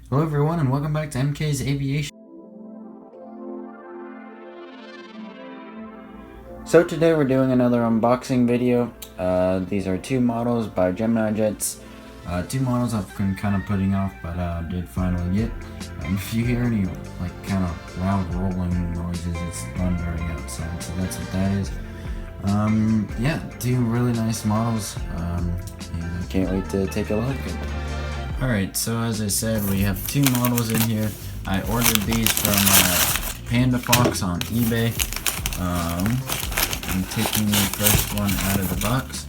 Hello everyone and welcome back to MK's Aviation. So today we're doing another unboxing video. These are two models by Gemini Jets. Two models I've been kind of putting off, but did finally get. If you hear any like kind of loud rolling noises, it's thundering outside, so that's what that is. Yeah, two really nice models, and I can't wait to take a look at them. Alright, so as I said, we have two models in here. I ordered these from Panda Fox on eBay. I'm taking the first one out of the box.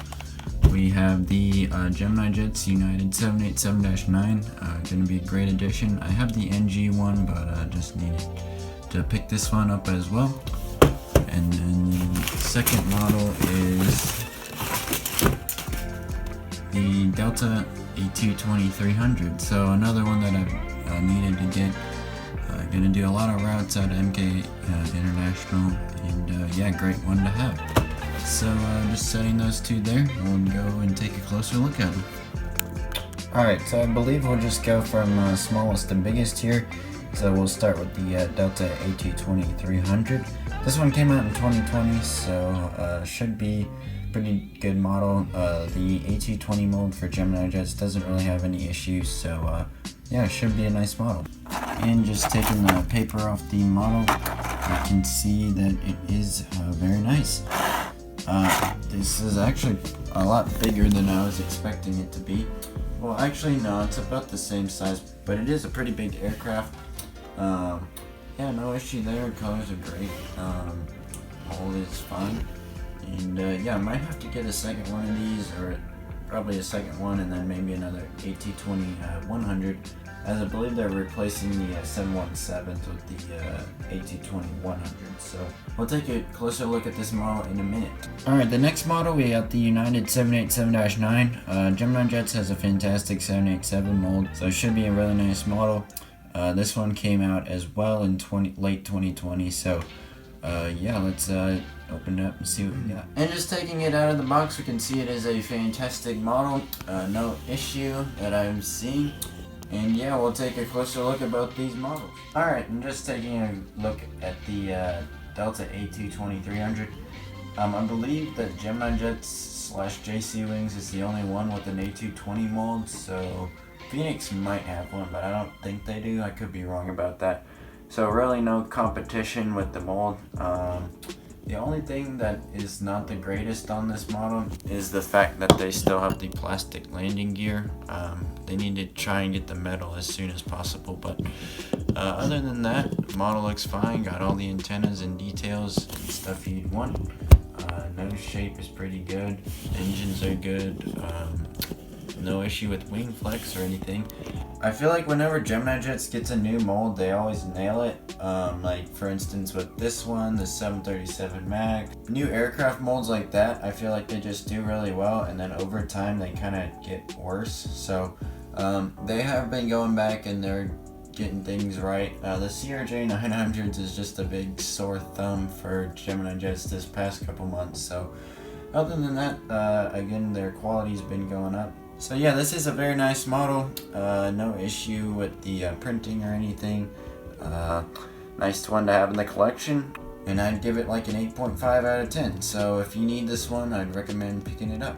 We have the Gemini Jets United 787-9, going to be a great addition. I have the NG one, but I just needed to pick this one up as well. And then the second model is the Delta A220 300. So another one that I've needed to get. Gonna do a lot of routes out of MK International, and yeah, great one to have. So just setting those two there, we'll go and take a closer look at them. Alright, so I believe we'll just go from smallest to biggest here. So we'll start with the Delta A220 300. This one came out in 2020, so should be pretty good model. The A220 mold for Gemini Jets doesn't really have any issues, so yeah, it should be a nice model. And just taking the paper off the model, you can see that it is very nice. This is actually a lot bigger than I was expecting it to be. Well, actually no, it's about the same size, but it is a pretty big aircraft. Yeah, no issue there. Colors are great. Mold is fine. And yeah, I might have to get a second one of these, or probably a second one, and then maybe another A220 100, as I believe they're replacing the 717s with the A220 100. So we'll take a closer look at this model in a minute. Alright, the next model we got the United 787-9. Gemini Jets has a fantastic 787 mold, so it should be a really nice model. This one came out as well in late 2020, so yeah, let's open it up and see what we got. And just taking it out of the box, we can see it is a fantastic model. No issue that I'm seeing. And yeah, we'll take a closer look at both these models. Alright, I'm just taking a look at the Delta A220 300. I believe that Gemini Jets / JC Wings is the only one with an A220 mold, so Phoenix might have one, but I don't think they do. I could be wrong about that. So really no competition with the mold. The only thing that is not the greatest on this model is the fact that they still have the plastic landing gear. They need to try and get the metal as soon as possible, but other than that, the model looks fine. Got all the antennas and details and stuff you'd want. Nose shape is pretty good. Engines are good. No issue with wing flex or anything. I feel like whenever Gemini Jets gets a new mold, they always nail it. Like for instance with this one, the 737 MAX. New aircraft molds like that, I feel like they just do really well, and then over time they kind of get worse. So they have been going back and they're getting things right. The CRJ 900s is just a big sore thumb for Gemini Jets this past couple months. So other than that, again, their quality's been going up. So yeah, this is a very nice model. No issue with the printing or anything. Nice one to have in the collection. And I'd give it like an 8.5 out of 10. So if you need this one, I'd recommend picking it up.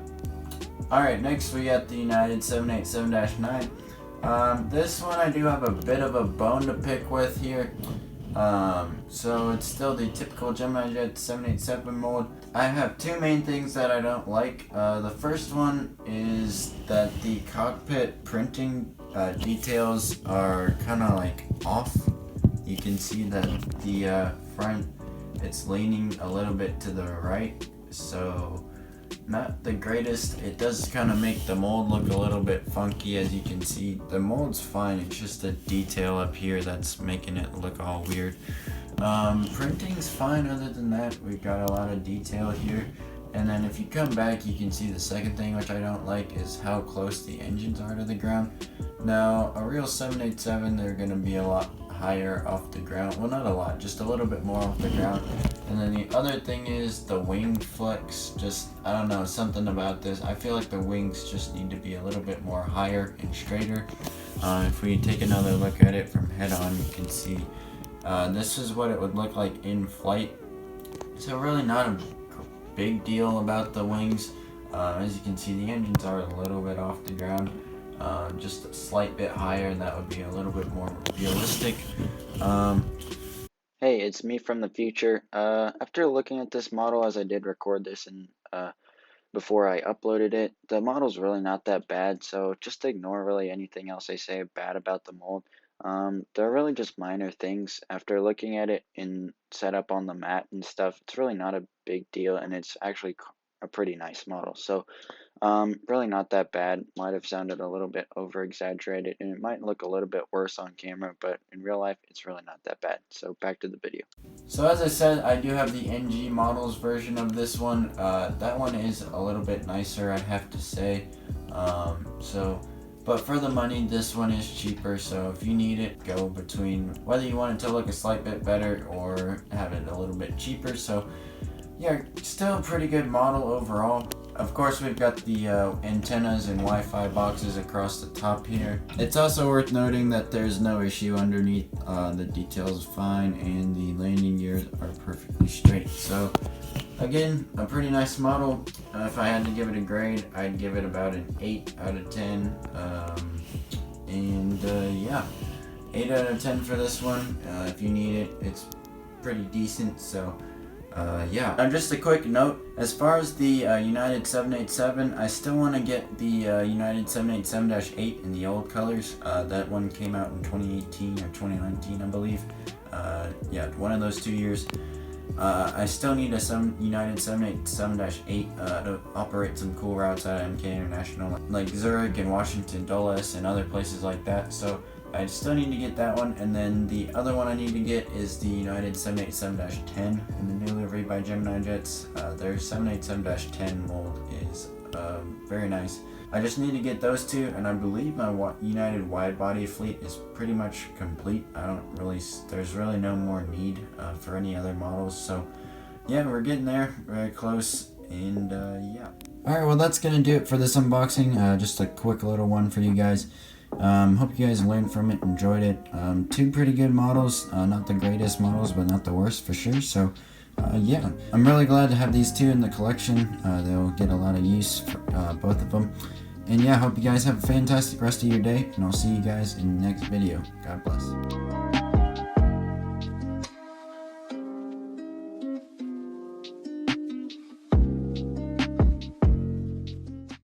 Alright, next we got the United 787-9. This one I do have a bit of a bone to pick with here. So it's still the typical Gemini Jet 787 mold. I have two main things that I don't like. The first one is that the cockpit printing details are kind of like off. You can see that the front, it's leaning a little bit to the right, so not the greatest. It does kind of make the mold look a little bit funky. As you can see, the mold's fine, it's just the detail up here that's making it look all weird. Printing's fine. Other than that, we've got a lot of detail here. And then if you come back, you can see the second thing which I don't like is how close the engines are to the ground. Now a real 787, they're going to be a lot higher off the ground. Well, not a lot, just a little bit more off the ground. And then the other thing is the wing flex. Just, I don't know, something about this. I feel like the wings just need to be a little bit more higher and straighter. If we take another look at it from head on, you can see this is what it would look like in flight. So really not a big deal about the wings. As you can see, the engines are a little bit off the ground, just a slight bit higher, and that would be a little bit more realistic. Hey, it's me from the future. After looking at this model as I did record this and before I uploaded it, the model's really not that bad, so just ignore really anything else I say bad about the mold. They're really just minor things. After looking at it in setup on the mat and stuff, it's really not a big deal, and it's actually a pretty nice model. So really not that bad. Might have sounded a little bit over exaggerated, and it might look a little bit worse on camera, but in real life, it's really not that bad. So back to the video. So as I said, I do have the NG models version of this one. That one is a little bit nicer, I'd have to say. But for the money, this one is cheaper. So if you need it, go between whether you want it to look a slight bit better or have it a little bit cheaper. So yeah, still a pretty good model overall. Of course, we've got the antennas and Wi-Fi boxes across the top here. It's also worth noting that there's no issue underneath. The details are fine and the landing gears are perfectly straight. So again, a pretty nice model. If I had to give it a grade, I'd give it about an 8 out of 10. Yeah, 8 out of 10 for this one. If you need it, it's pretty decent. So yeah. Just a quick note, as far as the United 787, I still want to get the United 787-8 in the old colors. That one came out in 2018 or 2019, I believe. Yeah, one of those 2 years. I still need a United 787-8 to operate some cool routes out of MK International, like Zurich and Washington Dulles and other places like that. So I still need to get that one, and then the other one I need to get is the United 787-10 in the new livery by Gemini Jets. Their 787-10 mold is very nice. I just need to get those two, and I believe my United wide-body fleet is pretty much complete. There's really no more need for any other models. So yeah, we're getting there, very close, and yeah. Alright, well that's gonna do it for this unboxing. Just a quick little one for you guys. Hope you guys learned from it, enjoyed it. Two pretty good models, not the greatest models, but not the worst for sure. So yeah, I'm really glad to have these two in the collection. They'll get a lot of use for both of them. And yeah, hope you guys have a fantastic rest of your day, and I'll see you guys in the next video. God bless.